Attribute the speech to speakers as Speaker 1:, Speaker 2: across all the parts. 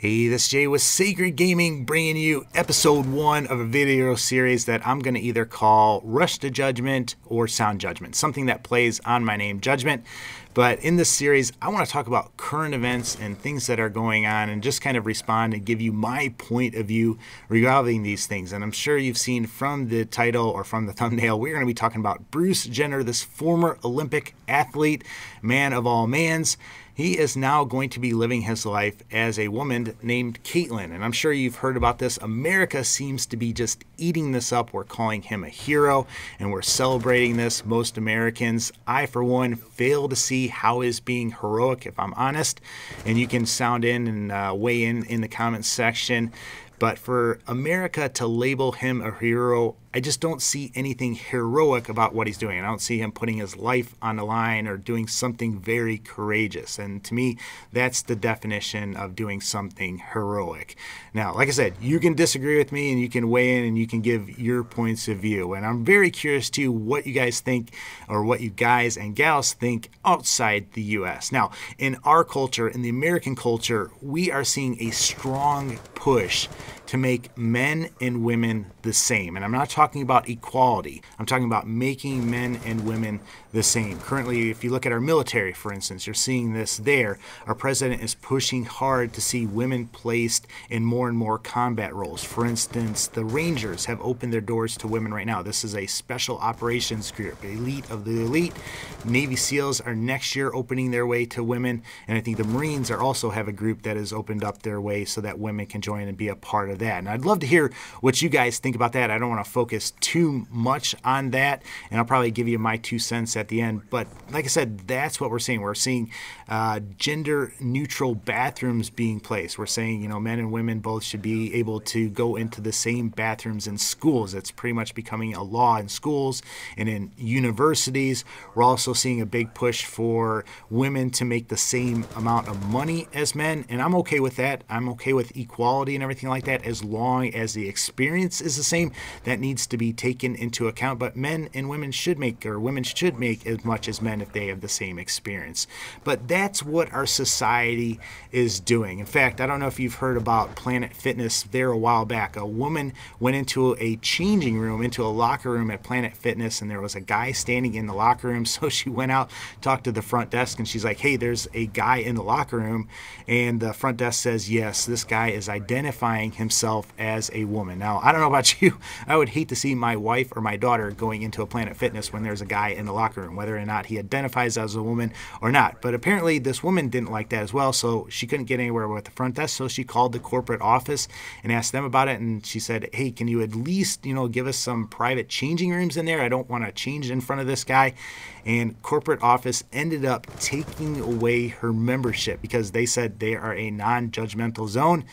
Speaker 1: Hey, this is Jay with Sacred Gaming, bringing you episode 1 of a video series that I'm going to either call Rush to Judgment or Sound Judgment, something that plays on my name, Judgment. But in this series, I want to talk about current events and things that are going on and just kind of respond and give you my point of view regarding these things. And I'm sure you've seen from the title or from the thumbnail, we're going to be talking about Bruce Jenner, this former Olympic athlete, man of all mans. He is now going to be living his life as a woman named Caitlyn. And I'm sure you've heard about this. America seems to be just eating this up. We're calling him a hero and we're celebrating this. Most Americans, I for one, fail to see how is being heroic, if I'm honest. And you can sound in and weigh in the comments section. But for America to label him a hero, I just don't see anything heroic about what he's doing. I don't see him putting his life on the line or doing something very courageous. And to me, that's the definition of doing something heroic. Now, like I said, you can disagree with me and you can weigh in and you can give your points of view. And I'm very curious too what you guys think or what you guys and gals think outside the U.S. Now, in our culture, in the American culture, we are seeing a strong push to make men and women the same. And I'm not talking about equality. I'm talking about making men and women the same. Currently, if you look at our military, for instance, you're seeing this there. Our president is pushing hard to see women placed in more and more combat roles. For instance, the Rangers have opened their doors to women right now. This is a special operations group, elite of the elite. Navy SEALs are next year opening their way to women. And I think the Marines are also have a group that has opened up their way so that women can join and be a part of that. And I'd love to hear what you guys think about that. I don't want to focus too much on that, and I'll probably give you my 2 cents at the end. But like I said, that's what we're seeing. We're seeing gender-neutral bathrooms being placed. We're saying, men and women both should be able to go into the same bathrooms in schools. It's pretty much becoming a law in schools and in universities. We're also seeing a big push for women to make the same amount of money as men, and I'm okay with that. I'm okay with equality and everything like that as long as the experience is the same. That needs to be taken into account, but men and women should make, or women should make as much as men if they have the same experience. But that's what our society is doing. In fact, I don't know if you've heard about Planet Fitness there a while back. A woman went into a changing room, into a locker room at Planet Fitness, and there was a guy standing in the locker room. So she went out, talked to the front desk, and she's like, hey, there's a guy in the locker room. And the front desk says, yes, this guy is identifying himself as a woman. Now, I don't know about you. I would hate to see my wife or my daughter going into a Planet Fitness when there's a guy in the locker room, whether or not he identifies as a woman or not. But apparently this woman didn't like that as well, so she couldn't get anywhere with the front desk, so she called the corporate office and asked them about it, and she said, hey, can you at least, give us some private changing rooms in there? I don't want to change in front of this guy. And corporate office ended up taking away her membership because they said they are a non-judgmental zone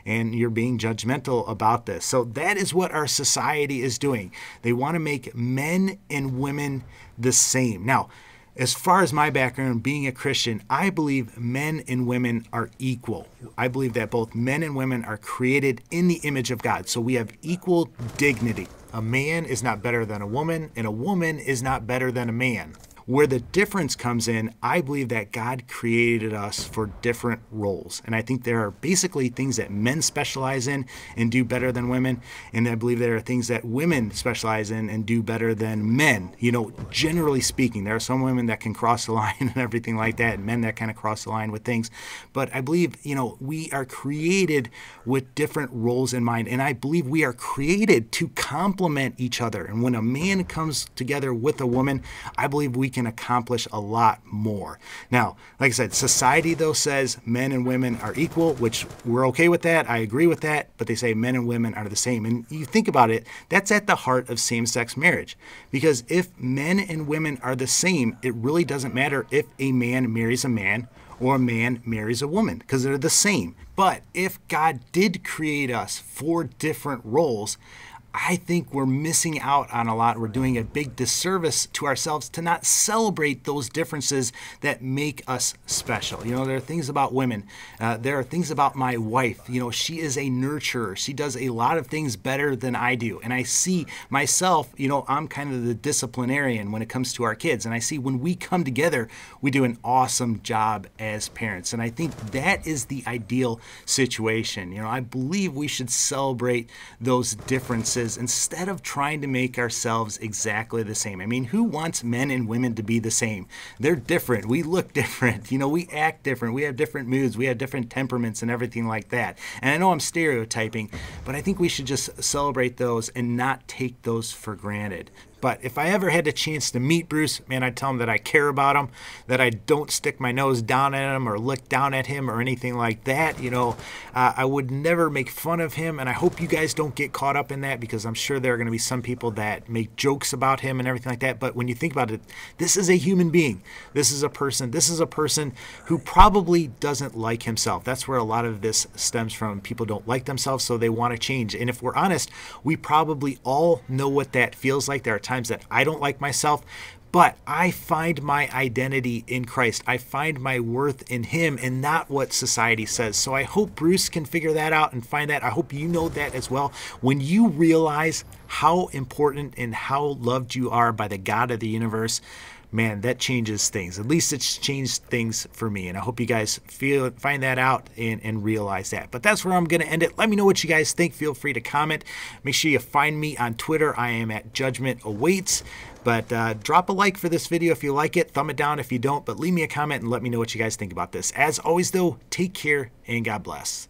Speaker 1: and you're being judgmental about this. So that is what our society is doing. They want to make men and women the same. Now, as far as my background, being a Christian, I believe men and women are equal. I believe that both men and women are created in the image of God. So we have equal dignity. A man is not better than a woman, and a woman is not better than a man. Where the difference comes in, I believe that God created us for different roles. And I think there are basically things that men specialize in and do better than women. And I believe there are things that women specialize in and do better than men. Generally speaking, there are some women that can cross the line and everything like that, and men that kind of cross the line with things. But I believe, we are created with different roles in mind. And I believe we are created to complement each other. And when a man comes together with a woman, I believe we can accomplish a lot more. Now, like I said, society though says men and women are equal, which we're okay with that. I agree with that, but they say men and women are the same. And you think about it, that's at the heart of same-sex marriage. Because if men and women are the same, it really doesn't matter if a man marries a man or a man marries a woman, because they're the same. But if God did create us for different roles, I think we're missing out on a lot. We're doing a big disservice to ourselves to not celebrate those differences that make us special. You know, there are things about women. There are things about my wife. You know, she is a nurturer. She does a lot of things better than I do. And I see myself, you know, I'm kind of the disciplinarian when it comes to our kids. And I see when we come together, we do an awesome job as parents. And I think that is the ideal situation. You know, I believe we should celebrate those differences instead of trying to make ourselves exactly the same. I mean, who wants men and women to be the same? They're different. We look different. You know, we act different. We have different moods. We have different temperaments and everything like that. And I know I'm stereotyping, but I think we should just celebrate those and not take those for granted. But if I ever had the chance to meet Bruce, man, I'd tell him that I care about him, that I don't stick my nose down at him or look down at him or anything like that. You know, I would never make fun of him, and I hope you guys don't get caught up in that, because I'm sure there are going to be some people that make jokes about him and everything like that. But when you think about it, this is a human being. This is a person. This is a person who probably doesn't like himself. That's where a lot of this stems from. People don't like themselves, so they want to change. And if we're honest, we probably all know what that feels like. There are times that I don't like myself, but I find my identity in Christ. I find my worth in Him and not what society says. So I hope Bruce can figure that out and find that. I hope you know that as well. When you realize how important and how loved you are by the God of the universe, man, that changes things. At least it's changed things for me. And I hope you guys find that out and realize that. But that's where I'm going to end it. Let me know what you guys think. Feel free to comment. Make sure you find me on Twitter. I am at Judgment Awaits. But drop a like for this video if you like it. Thumb it down if you don't. But leave me a comment and let me know what you guys think about this. As always, though, take care and God bless.